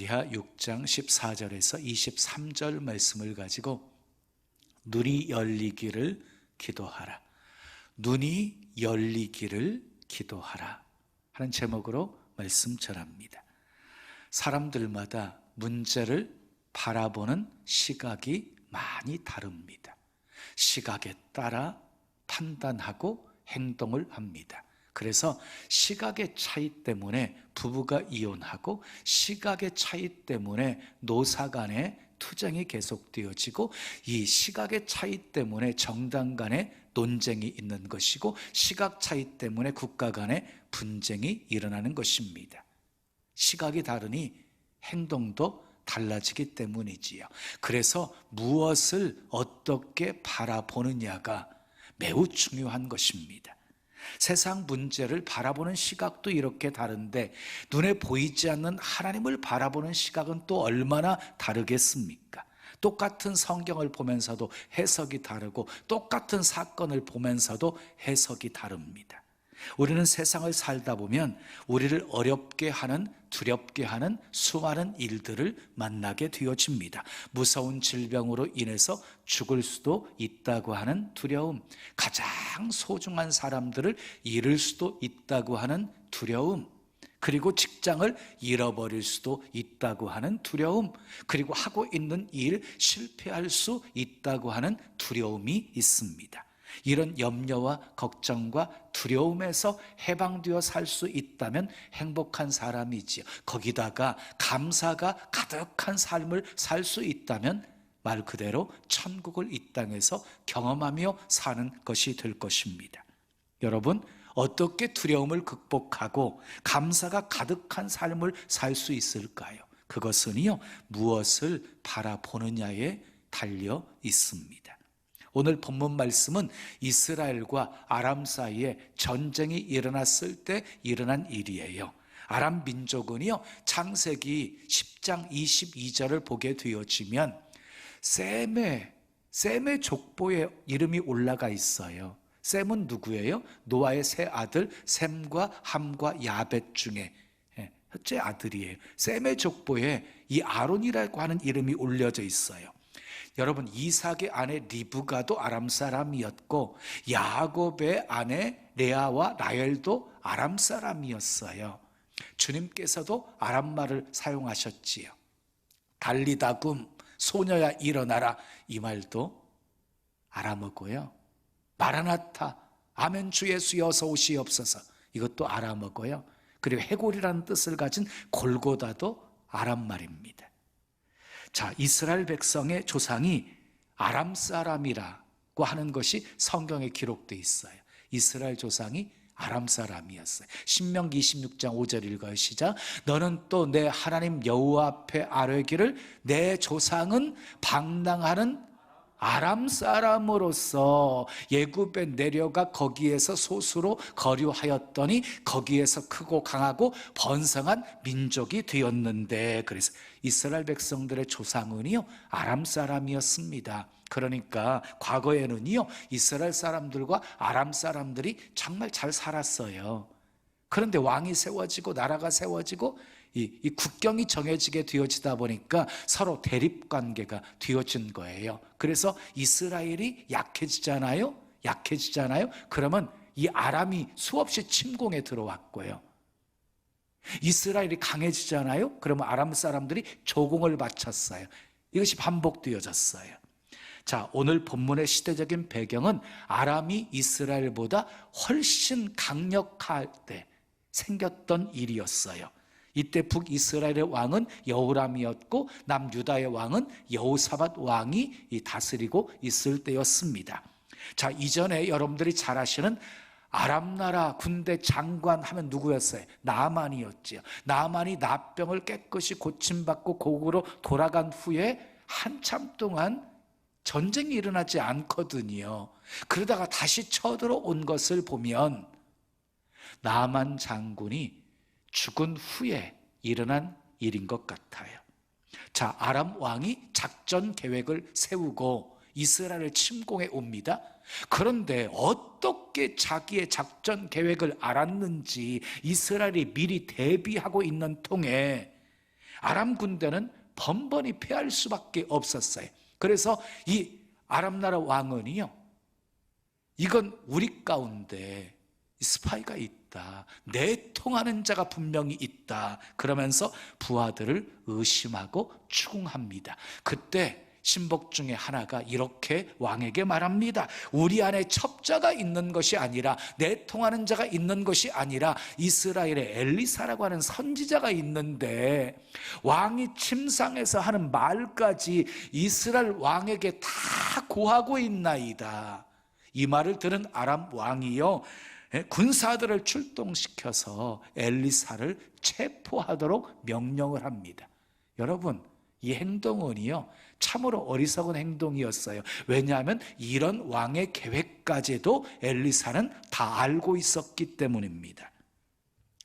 말라기야 6장 14절에서 23절 말씀을 가지고 눈이 열리기를 기도하라, 눈이 열리기를 기도하라 하는 제목으로 말씀 전합니다. 사람들마다 문제를 바라보는 시각이 많이 다릅니다. 시각에 따라 판단하고 행동을 합니다. 그래서 시각의 차이 때문에 부부가 이혼하고, 시각의 차이 때문에 노사 간의 투쟁이 계속되어지고, 이 시각의 차이 때문에 정당 간의 논쟁이 있는 것이고, 시각 차이 때문에 국가 간의 분쟁이 일어나는 것입니다. 시각이 다르니 행동도 달라지기 때문이지요. 그래서 무엇을 어떻게 바라보느냐가 매우 중요한 것입니다. 세상 문제를 바라보는 시각도 이렇게 다른데, 눈에 보이지 않는 하나님을 바라보는 시각은 또 얼마나 다르겠습니까? 똑같은 성경을 보면서도 해석이 다르고, 똑같은 사건을 보면서도 해석이 다릅니다. 우리는 세상을 살다 보면 우리를 어렵게 하는, 두렵게 하는 수많은 일들을 만나게 되어집니다. 무서운 질병으로 인해서 죽을 수도 있다고 하는 두려움, 가장 소중한 사람들을 잃을 수도 있다고 하는 두려움, 그리고 직장을 잃어버릴 수도 있다고 하는 두려움, 그리고 하고 있는 일 실패할 수 있다고 하는 두려움이 있습니다. 이런 염려와 걱정과 두려움에서 해방되어 살 수 있다면 행복한 사람이지요. 거기다가 감사가 가득한 삶을 살 수 있다면 말 그대로 천국을 이 땅에서 경험하며 사는 것이 될 것입니다. 여러분, 어떻게 두려움을 극복하고 감사가 가득한 삶을 살 수 있을까요? 그것은요, 무엇을 바라보느냐에 달려 있습니다. 오늘 본문 말씀은 이스라엘과 아람 사이에 전쟁이 일어났을 때 일어난 일이에요. 아람 민족은요, 창세기 10장 22절을 보게 되어지면 셈의 족보에 이름이 올라가 있어요. 셈은 누구예요? 노아의 세 아들 셈과 함과 야벳 중에 첫째 아들이에요. 셈의 족보에 이 아론이라고 하는 이름이 올려져 있어요. 여러분, 이삭의 아내 리브가도 아람 사람이었고, 야곱의 아내 레아와 라헬도 아람 사람이었어요. 주님께서도 아람말을 사용하셨지요. 달리다굼, 소녀야 일어나라, 이 말도 아람어고요. 마라나타, 아멘 주 예수여 어서 오시옵소서, 이것도 아람어고요. 그리고 해골이라는 뜻을 가진 골고다도 아람말입니다. 자, 이스라엘 백성의 조상이 아람 사람이라고 하는 것이 성경에 기록되어 있어요. 이스라엘 조상이 아람 사람이었어요. 신명기 26장 5절 읽어요. 시작. 너는 또 내 하나님 여호와 앞에 아뢰기를 내 조상은 방랑하는 아람 사람으로서 애굽에 내려가 거기에서 소수로 거류하였더니 거기에서 크고 강하고 번성한 민족이 되었는데, 그래서 이스라엘 백성들의 조상은요 아람 사람이었습니다. 그러니까 과거에는요 이스라엘 사람들과 아람 사람들이 정말 잘 살았어요. 그런데 왕이 세워지고 나라가 세워지고 이 국경이 정해지게 되어지다 보니까 서로 대립관계가 되어진 거예요. 그래서 이스라엘이 약해지잖아요. 그러면 이 아람이 수없이 침공에 들어왔고요. 이스라엘이 강해지잖아요. 그러면 아람 사람들이 조공을 바쳤어요. 이것이 반복되어졌어요. 자, 오늘 본문의 시대적인 배경은 아람이 이스라엘보다 훨씬 강력할 때 생겼던 일이었어요. 이때 북이스라엘의 왕은 여호람이었고 남유다의 왕은 여호사밧 왕이 다스리고 있을 때였습니다. 자, 이전에 여러분들이 잘 아시는 아람 나라 군대 장관 하면 누구였어요? 나아만이었지요. 나아만이 나병을 깨끗이 고침받고 고국으로 돌아간 후에 한참 동안 전쟁이 일어나지 않거든요. 그러다가 다시 쳐들어온 것을 보면 나아만 장군이 죽은 후에 일어난 일인 것 같아요. 자, 아람 왕이 작전 계획을 세우고 이스라엘을 침공해 옵니다. 그런데 어떻게 자기의 작전 계획을 알았는지 이스라엘이 미리 대비하고 있는 통에 아람 군대는 번번이 패할 수밖에 없었어요. 그래서 이 아람 나라 왕은요, 이건 우리 가운데 스파이가 있다, 내통하는 자가 분명히 있다, 그러면서 부하들을 의심하고 추궁합니다. 그때 신복 중에 하나가 이렇게 왕에게 말합니다. 우리 안에 첩자가 있는 것이 아니라, 내통하는 자가 있는 것이 아니라 이스라엘에 엘리사라고 하는 선지자가 있는데 왕이 침상에서 하는 말까지 이스라엘 왕에게 다 고하고 있나이다. 이 말을 들은 아람 왕이요, 군사들을 출동시켜서 엘리사를 체포하도록 명령을 합니다. 여러분, 이 행동은요 참으로 어리석은 행동이었어요. 왜냐하면 이런 왕의 계획까지도 엘리사는 다 알고 있었기 때문입니다.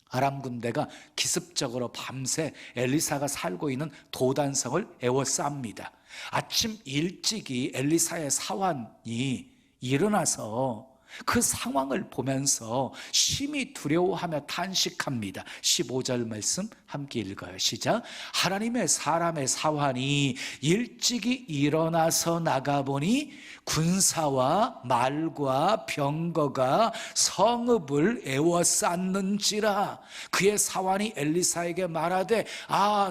아람 군대가 기습적으로 밤새 엘리사가 살고 있는 도단성을 에워쌉니다. 아침 일찍이 엘리사의 사환이 일어나서 그 상황을 보면서 심히 두려워하며 탄식합니다. 15절 말씀 함께 읽어요. 시작. 하나님의 사람의 사환이 일찍이 일어나서 나가보니 군사와 말과 병거가 성읍을 에워쌌는지라. 그의 사환이 엘리사에게 말하되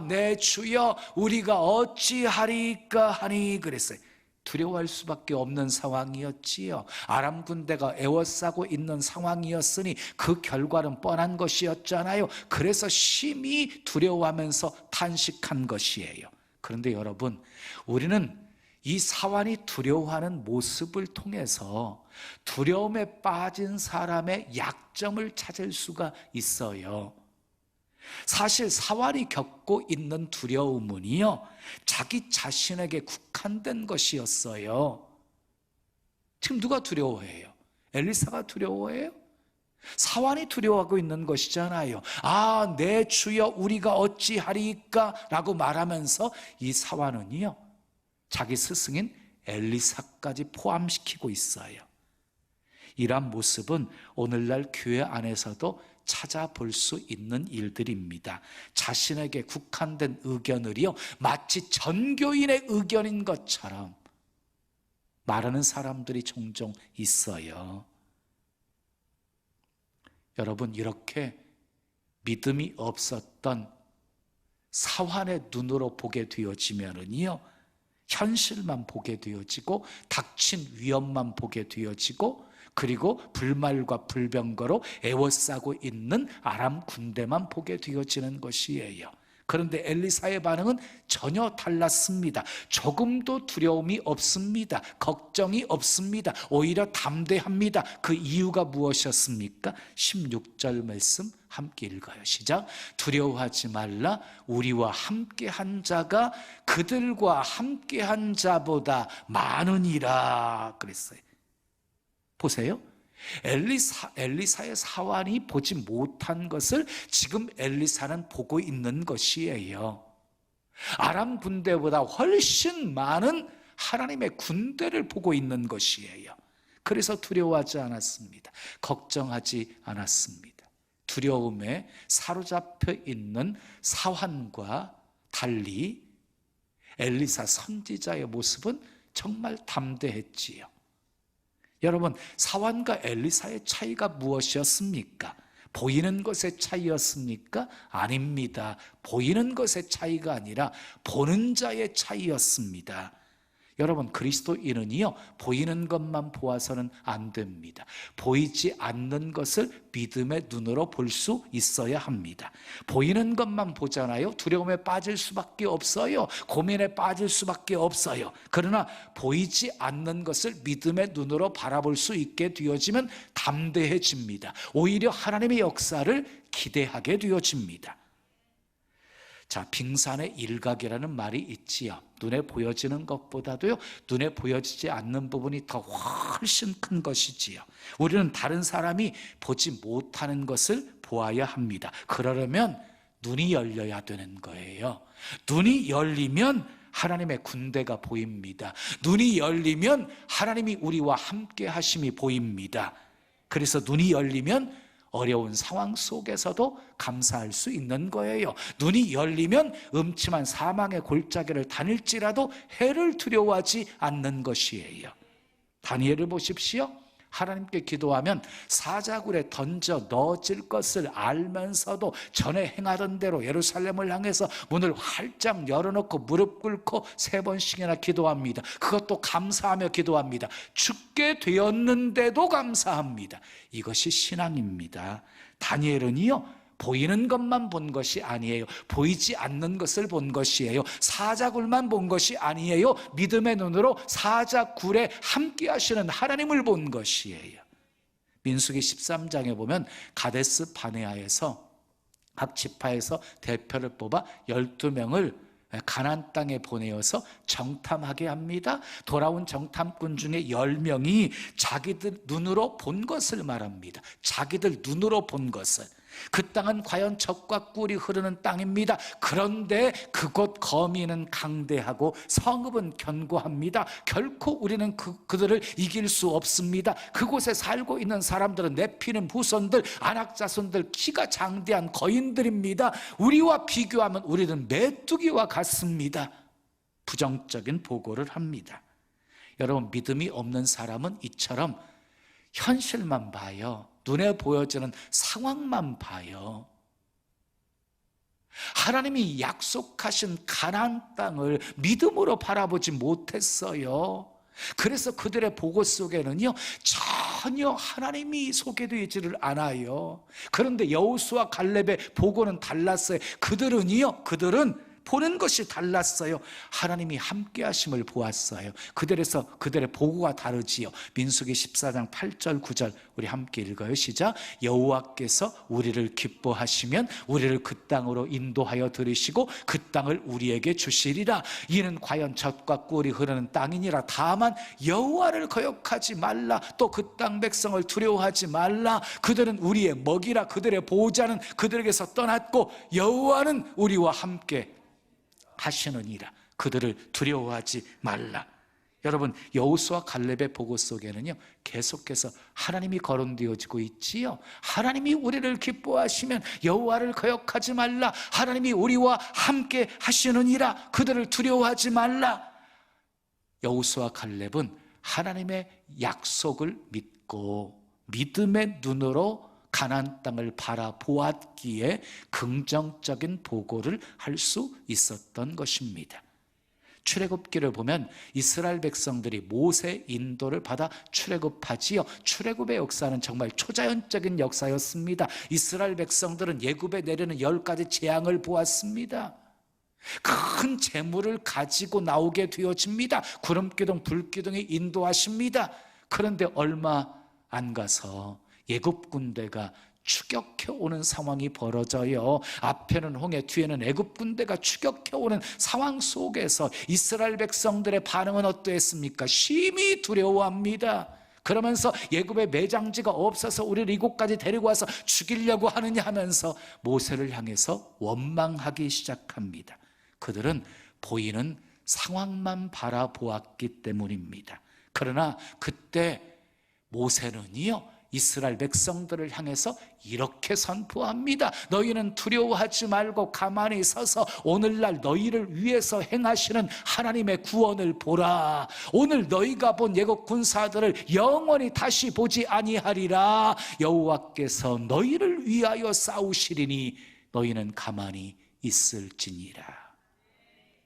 내 주여 우리가 어찌하리까 하니 그랬어요. 두려워할 수밖에 없는 상황이었지요. 아람 군대가 에워싸고 있는 상황이었으니 그 결과는 뻔한 것이었잖아요. 그래서 심히 두려워하면서 탄식한 것이에요. 그런데 여러분, 우리는 이 사환이 두려워하는 모습을 통해서 두려움에 빠진 사람의 약점을 찾을 수가 있어요. 사실 사환이 겪고 있는 두려움은요, 자기 자신에게 국한된 것이었어요. 지금 누가 두려워해요? 엘리사가 두려워해요? 사환이 두려워하고 있는 것이잖아요. 내 주여 우리가 어찌하리까 라고 말하면서 이 사환은요, 자기 스승인 엘리사까지 포함시키고 있어요. 이러한 모습은 오늘날 교회 안에서도 찾아볼 수 있는 일들입니다. 자신에게 국한된 의견을요, 마치 전교인의 의견인 것처럼 말하는 사람들이 종종 있어요. 여러분, 이렇게 믿음이 없었던 사환의 눈으로 보게 되어지면은요, 현실만 보게 되어지고 닥친 위험만 보게 되어지고, 그리고 불말과 불병거로 에워싸고 있는 아람 군대만 보게 되어지는 것이에요. 그런데 엘리사의 반응은 전혀 달랐습니다. 조금도 두려움이 없습니다. 걱정이 없습니다. 오히려 담대합니다. 그 이유가 무엇이었습니까? 16절 말씀 함께 읽어요. 시작. 두려워하지 말라. 우리와 함께한 자가 그들과 함께한 자보다 많으니라 그랬어요. 보세요. 엘리사의 사환이 보지 못한 것을 지금 엘리사는 보고 있는 것이에요. 아람 군대보다 훨씬 많은 하나님의 군대를 보고 있는 것이에요. 그래서 두려워하지 않았습니다. 걱정하지 않았습니다. 두려움에 사로잡혀 있는 사환과 달리 엘리사 선지자의 모습은 정말 담대했지요. 여러분, 사환과 엘리사의 차이가 무엇이었습니까? 보이는 것의 차이였습니까? 아닙니다. 보이는 것의 차이가 아니라 보는 자의 차이였습니다. 여러분, 그리스도인은요, 보이는 것만 보아서는 안 됩니다. 보이지 않는 것을 믿음의 눈으로 볼 수 있어야 합니다. 보이는 것만 보잖아요. 두려움에 빠질 수밖에 없어요. 고민에 빠질 수밖에 없어요. 그러나 보이지 않는 것을 믿음의 눈으로 바라볼 수 있게 되어지면 담대해집니다. 오히려 하나님의 역사를 기대하게 되어집니다. 자, 빙산의 일각이라는 말이 있지요. 눈에 보여지는 것보다도요, 눈에 보여지지 않는 부분이 더 훨씬 큰 것이지요. 우리는 다른 사람이 보지 못하는 것을 보아야 합니다. 그러려면 눈이 열려야 되는 거예요. 눈이 열리면 하나님의 군대가 보입니다. 눈이 열리면 하나님이 우리와 함께 하심이 보입니다. 그래서 눈이 열리면 어려운 상황 속에서도 감사할 수 있는 거예요. 눈이 열리면 음침한 사망의 골짜기를 다닐지라도 해를 두려워하지 않는 것이에요. 다니엘을 보십시오. 하나님께 기도하면 사자굴에 던져 넣어질 것을 알면서도 전에 행하던 대로 예루살렘을 향해서 문을 활짝 열어놓고 무릎 꿇고 3번씩이나 기도합니다. 그것도 감사하며 기도합니다. 죽게 되었는데도 감사합니다. 이것이 신앙입니다. 다니엘은요, 보이는 것만 본 것이 아니에요. 보이지 않는 것을 본 것이에요. 사자굴만 본 것이 아니에요. 믿음의 눈으로 사자굴에 함께 하시는 하나님을 본 것이에요. 민수기 13장에 보면 가데스 바네아에서 각 지파에서 대표를 뽑아 12명을 가나안 땅에 보내어서 정탐하게 합니다. 돌아온 정탐꾼 중에 10명이 자기들 눈으로 본 것을 말합니다. 자기들 눈으로 본 것을. 그 땅은 과연 젖과 꿀이 흐르는 땅입니다. 그런데 그곳 거민은 강대하고 성읍은 견고합니다. 결코 우리는 그들을 이길 수 없습니다. 그곳에 살고 있는 사람들은 네피림 후손들, 아낙 자손들, 키가 장대한 거인들입니다. 우리와 비교하면 우리는 메뚜기와 같습니다. 부정적인 보고를 합니다. 여러분, 믿음이 없는 사람은 이처럼 현실만 봐요. 눈에 보여지는 상황만 봐요. 하나님이 약속하신 가나안 땅을 믿음으로 바라보지 못했어요. 그래서 그들의 보고 속에는요, 전혀 하나님이 소개되지를 않아요. 그런데 여호수아 갈렙의 보고는 달랐어요. 그들은 보는 것이 달랐어요. 하나님이 함께 하심을 보았어요. 그들의 보고가 다르지요. 민수기 14장 8절 9절 우리 함께 읽어요. 시작. 여호와께서 우리를 기뻐하시면 우리를 그 땅으로 인도하여 들이시고 그 땅을 우리에게 주시리라. 이는 과연 젖과 꿀이 흐르는 땅이니라. 다만 여호와를 거역하지 말라. 또 그 땅 백성을 두려워하지 말라. 그들은 우리의 먹이라. 그들의 보호자는 그들에게서 떠났고 여호와는 우리와 함께 하시느니라. 그들을 두려워하지 말라. 여러분, 여호수아 갈렙의 보고 속에는요, 계속해서 하나님이 거론되어지고 있지요. 하나님이 우리를 기뻐하시면 여호와를 거역하지 말라. 하나님이 우리와 함께 하시느니라. 그들을 두려워하지 말라. 여호수아 갈렙은 하나님의 약속을 믿고 믿음의 눈으로 가나안 땅을 바라보았기에 긍정적인 보고를 할 수 있었던 것입니다. 출애굽기를 보면 이스라엘 백성들이 모세 인도를 받아 출애굽하지요. 출애굽의 역사는 정말 초자연적인 역사였습니다. 이스라엘 백성들은 애굽에 내리는 10가지 재앙을 보았습니다. 큰 재물을 가지고 나오게 되어집니다. 구름기둥 불기둥이 인도하십니다. 그런데 얼마 안 가서 애굽 군대가 추격해 오는 상황이 벌어져요. 앞에는 홍해, 뒤에는 애굽 군대가 추격해 오는 상황 속에서 이스라엘 백성들의 반응은 어떠했습니까? 심히 두려워합니다. 그러면서 애굽에 매장지가 없어서 우리를 이곳까지 데리고 와서 죽이려고 하느냐 하면서 모세를 향해서 원망하기 시작합니다. 그들은 보이는 상황만 바라보았기 때문입니다. 그러나 그때 모세는요, 이스라엘 백성들을 향해서 이렇게 선포합니다. 너희는 두려워하지 말고 가만히 서서 오늘날 너희를 위해서 행하시는 하나님의 구원을 보라. 오늘 너희가 본 애국 군사들을 영원히 다시 보지 아니하리라. 여호와께서 너희를 위하여 싸우시리니 너희는 가만히 있을지니라.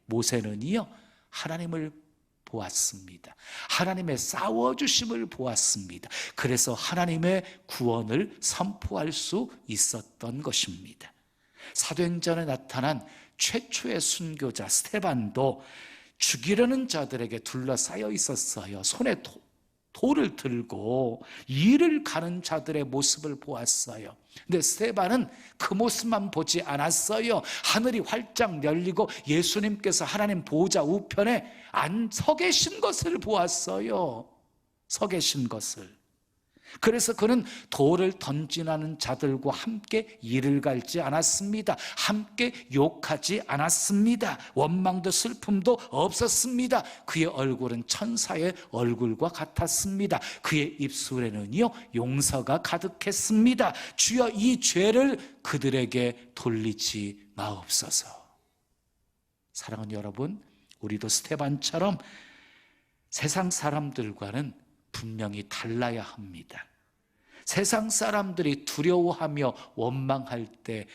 모세는요, 하나님을 보았습니다. 하나님의 싸워주심을 보았습니다. 그래서 하나님의 구원을 선포할 수 있었던 것입니다. 사도행전에 나타난 최초의 순교자 스데반도 죽이려는 자들에게 둘러싸여 있었어요. 손에 돌을 들고 일을 가는 자들의 모습을 보았어요. 근데 스데반은 그 모습만 보지 않았어요. 하늘이 활짝 열리고 예수님께서 하나님 보호자 우편에 서 계신 것을 보았어요. 서 계신 것을. 그래서 그는 돌을 던지는 자들과 함께 이를 갈지 않았습니다. 함께 욕하지 않았습니다. 원망도 슬픔도 없었습니다. 그의 얼굴은 천사의 얼굴과 같았습니다. 그의 입술에는요 용서가 가득했습니다. 주여, 이 죄를 그들에게 돌리지 마옵소서. 사랑하는 여러분, 우리도 스데반처럼 세상 사람들과는 분명히 달라야 합니다. 세상 사람들이 두려워하며 원망할 때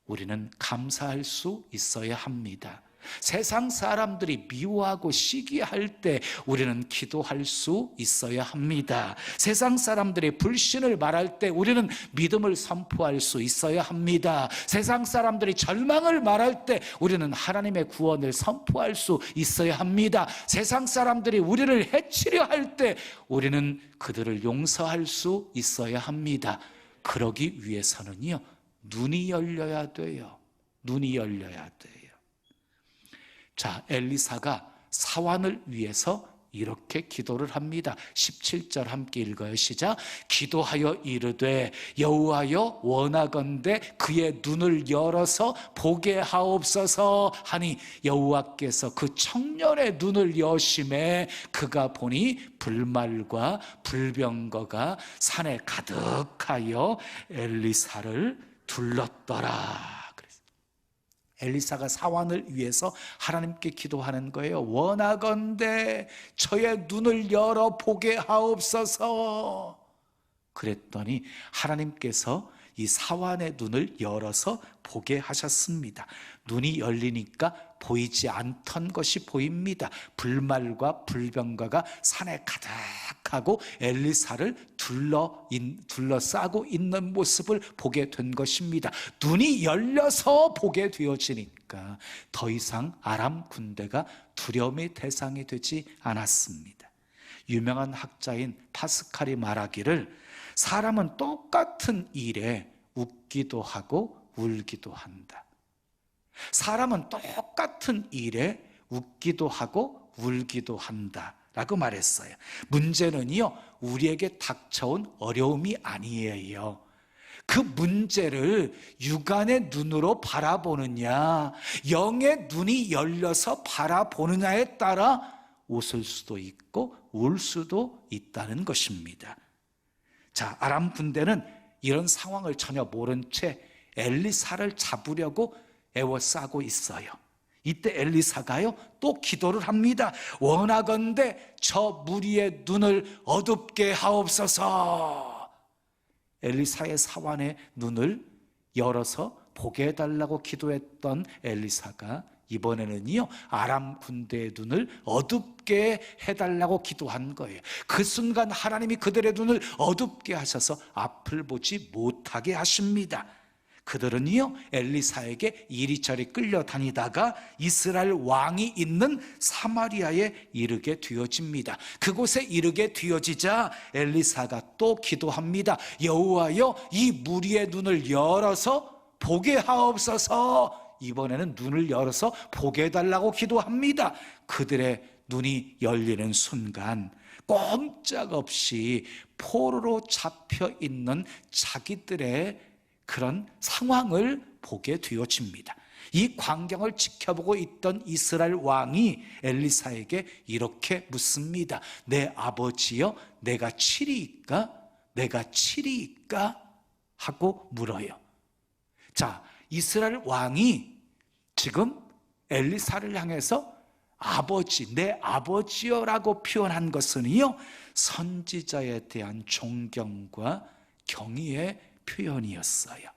우리는 감사할 수 있어야 합니다. 세상 사람들이 미워하고 시기할 때 우리는 기도할 수 있어야 합니다. 세상 사람들이 불신을 말할 때 우리는 믿음을 선포할 수 있어야 합니다. 세상 사람들이 절망을 말할 때 우리는 하나님의 구원을 선포할 수 있어야 합니다. 세상 사람들이 우리를 해치려 할 때 우리는 그들을 용서할 수 있어야 합니다. 그러기 위해서는요, 눈이 열려야 돼요. 눈이 열려야 돼요. 자, 엘리사가 사환을 위해서 이렇게 기도를 합니다. 17절 함께 읽어요. 시작. 기도하여 이르되 여호와여 원하건대 그의 눈을 열어서 보게 하옵소서 하니 여호와께서 그 청년의 눈을 여심해 그가 보니 불말과 불병거가 산에 가득하여 엘리사를 둘렀더라. 엘리사가 사환을 위해서 하나님께 기도하는 거예요. 원하건대 저의 눈을 열어 보게 하옵소서. 그랬더니 하나님께서 이 사환의 눈을 열어서 보게 하셨습니다. 눈이 열리니까 보이지 않던 것이 보입니다. 불말과 불병거가 산에 가득하고 엘리사를 둘러싸고 있는 모습을 보게 된 것입니다. 눈이 열려서 보게 되어지니까 더 이상 아람 군대가 두려움의 대상이 되지 않았습니다. 유명한 학자인 파스칼이 말하기를 사람은 똑같은 일에 웃기도 하고 울기도 한다. 사람은 똑같은 일에 웃기도 하고 울기도 한다 라고 말했어요. 문제는요, 우리에게 닥쳐온 어려움이 아니에요. 그 문제를 육안의 눈으로 바라보느냐, 영의 눈이 열려서 바라보느냐에 따라 웃을 수도 있고 울 수도 있다는 것입니다. 자, 아람 군대는 이런 상황을 전혀 모른 채 엘리사를 잡으려고 애워싸고 있어요. 이때 엘리사가요 또 기도를 합니다. 원하건대 저 무리의 눈을 어둡게 하옵소서. 엘리사의 사환의 눈을 열어서 보게 해달라고 기도했던 엘리사가 이번에는요 아람 군대의 눈을 어둡게 해달라고 기도한 거예요. 그 순간 하나님이 그들의 눈을 어둡게 하셔서 앞을 보지 못하게 하십니다. 그들은요 엘리사에게 이리저리 끌려다니다가 이스라엘 왕이 있는 사마리아에 이르게 되어집니다. 그곳에 이르게 되어지자 엘리사가 또 기도합니다. 여호와여 이 무리의 눈을 열어서 보게 하옵소서. 이번에는 눈을 열어서 보게 해달라고 기도합니다. 그들의 눈이 열리는 순간 꼼짝없이 포로로 잡혀 있는 자기들의 그런 상황을 보게 되어집니다. 이 광경을 지켜보고 있던 이스라엘 왕이 엘리사에게 이렇게 묻습니다. 내 아버지여 내가 치리이까? 내가 치리이까? 하고 물어요. 자, 이스라엘 왕이 지금 엘리사를 향해서 아버지, 내 아버지여라고 표현한 것은요 선지자에 대한 존경과 경의의 표현이었어요.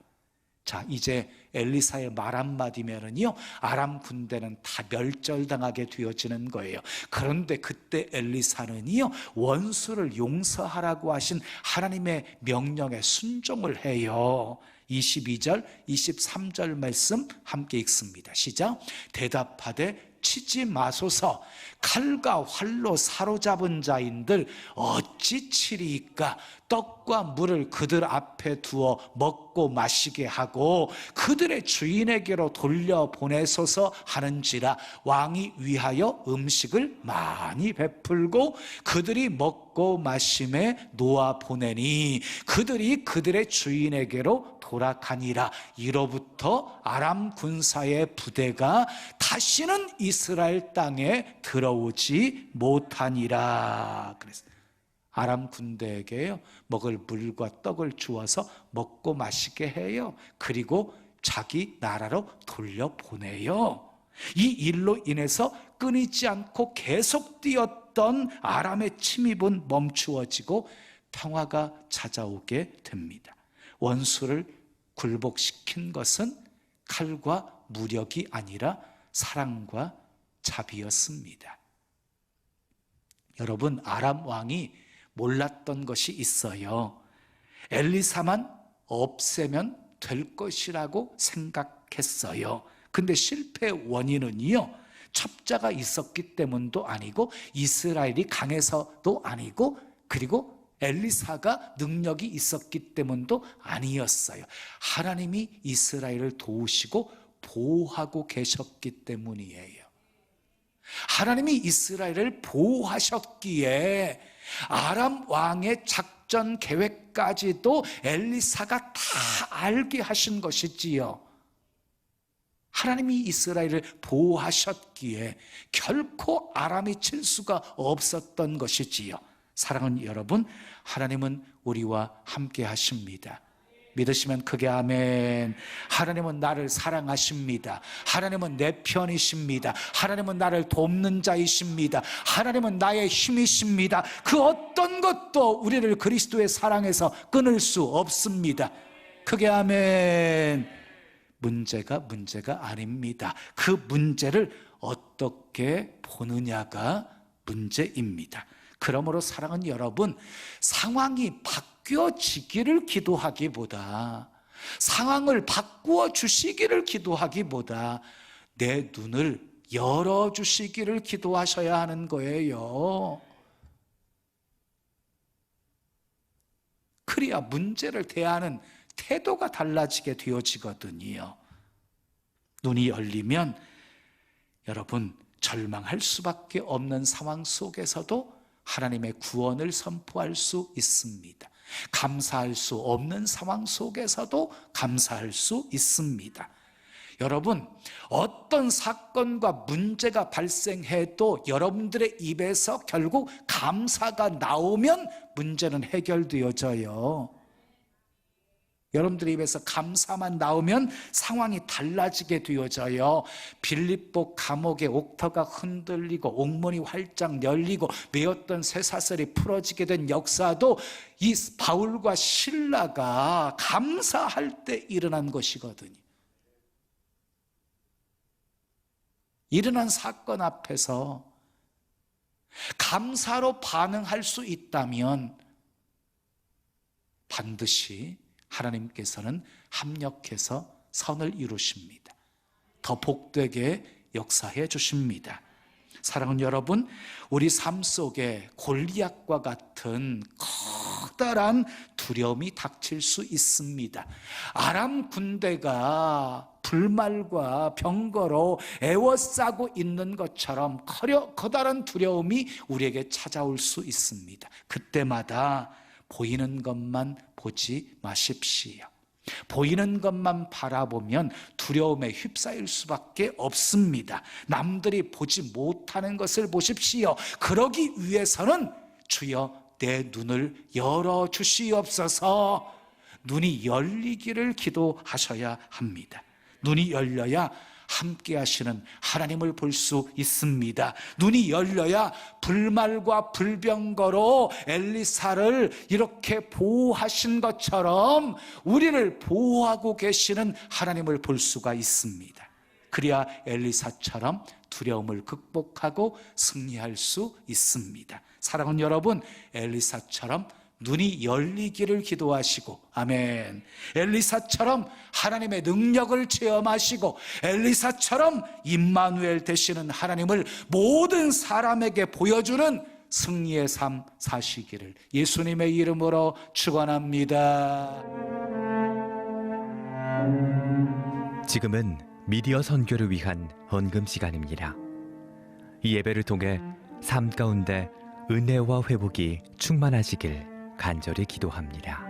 자, 이제 엘리사의 말 한마디면은요 아람 군대는 다 멸절당하게 되어지는 거예요. 그런데 그때 엘리사는요 원수를 용서하라고 하신 하나님의 명령에 순종을 해요. 22절, 23절 말씀 함께 읽습니다. 시작. 대답하되 치지 마소서. 칼과 활로 사로잡은 자인들 어찌 치리이까? 떡과 물을 그들 앞에 두어 먹고 먹고 마시게 하고 그들의 주인에게로 돌려보내소서 하는지라. 왕이 위하여 음식을 많이 베풀고 그들이 먹고 마심에 놓아 보내니 그들이 그들의 주인에게로 돌아가니라. 이로부터 아람 군사의 부대가 다시는 이스라엘 땅에 들어오지 못하니라. 그래서 아람 군대에게요, 먹을 물과 떡을 주어서 먹고 마시게 해요. 그리고 자기 나라로 돌려보내요. 이 일로 인해서 끊이지 않고 계속되었던 아람의 침입은 멈추어지고 평화가 찾아오게 됩니다. 원수를 굴복시킨 것은 칼과 무력이 아니라 사랑과 자비였습니다. 여러분, 아람 왕이 몰랐던 것이 있어요. 엘리사만 없애면 될 것이라고 생각했어요. 근데 실패의 원인은요, 첩자가 있었기 때문도 아니고 이스라엘이 강해서도 아니고 그리고 엘리사가 능력이 있었기 때문도 아니었어요. 하나님이 이스라엘을 도우시고 보호하고 계셨기 때문이에요. 하나님이 이스라엘을 보호하셨기에 아람 왕의 작전 계획까지도 엘리사가 다 알게 하신 것이지요. 하나님이 이스라엘을 보호하셨기에 결코 아람이 칠 수가 없었던 것이지요. 사랑하는 여러분, 하나님은 우리와 함께 하십니다. 믿으시면 크게 아멘. 하나님은 나를 사랑하십니다. 하나님은 내 편이십니다. 하나님은 나를 돕는 자이십니다. 하나님은 나의 힘이십니다. 그 어떤 것도 우리를 그리스도의 사랑에서 끊을 수 없습니다. 크게 아멘. 문제가 아닙니다. 그 문제를 어떻게 보느냐가 문제입니다. 그러므로 사랑하는 여러분, 상황이 바뀌어지기를 기도하기보다, 상황을 바꾸어 주시기를 기도하기보다 내 눈을 열어주시기를 기도하셔야 하는 거예요. 그래야 문제를 대하는 태도가 달라지게 되어지거든요. 눈이 열리면 여러분, 절망할 수밖에 없는 상황 속에서도 하나님의 구원을 선포할 수 있습니다. 감사할 수 없는 상황 속에서도 감사할 수 있습니다. 여러분, 어떤 사건과 문제가 발생해도 여러분들의 입에서 결국 감사가 나오면 문제는 해결되어져요. 여러분들의 입에서 감사만 나오면 상황이 달라지게 되어져요. 빌립보 감옥의 옥터가 흔들리고 옥문이 활짝 열리고 메었던 쇠사슬이 풀어지게 된 역사도 이 바울과 실라가 감사할 때 일어난 것이거든요. 일어난 사건 앞에서 감사로 반응할 수 있다면 반드시 하나님께서는 합력해서 선을 이루십니다. 더 복되게 역사해 주십니다. 사랑하는 여러분, 우리 삶 속에 골리앗과 같은 커다란 두려움이 닥칠 수 있습니다. 아람 군대가 불말과 병거로 애워싸고 있는 것처럼 커다란 두려움이 우리에게 찾아올 수 있습니다. 그때마다 보이는 것만 보지 마십시오. 보이는 것만 바라보면 두려움에 휩싸일 수밖에 없습니다. 남들이 보지 못하는 것을 보십시오. 그러기 위해서는 주여 내 눈을 열어주시옵소서, 눈이 열리기를 기도하셔야 합니다. 눈이 열려야 함께 하시는 하나님을 볼 수 있습니다. 눈이 열려야 불말과 불병거로 엘리사를 이렇게 보호하신 것처럼 우리를 보호하고 계시는 하나님을 볼 수가 있습니다. 그래야 엘리사처럼 두려움을 극복하고 승리할 수 있습니다. 사랑하는 여러분, 엘리사처럼 눈이 열리기를 기도하시고, 아멘. 엘리사처럼 하나님의 능력을 체험하시고, 엘리사처럼 임마누엘 되시는 하나님을 모든 사람에게 보여주는 승리의 삶 사시기를 예수님의 이름으로 축원합니다. 지금은 미디어 선교를 위한 헌금 시간입니다. 이 예배를 통해 삶 가운데 은혜와 회복이 충만하시길 간절히 기도합니다.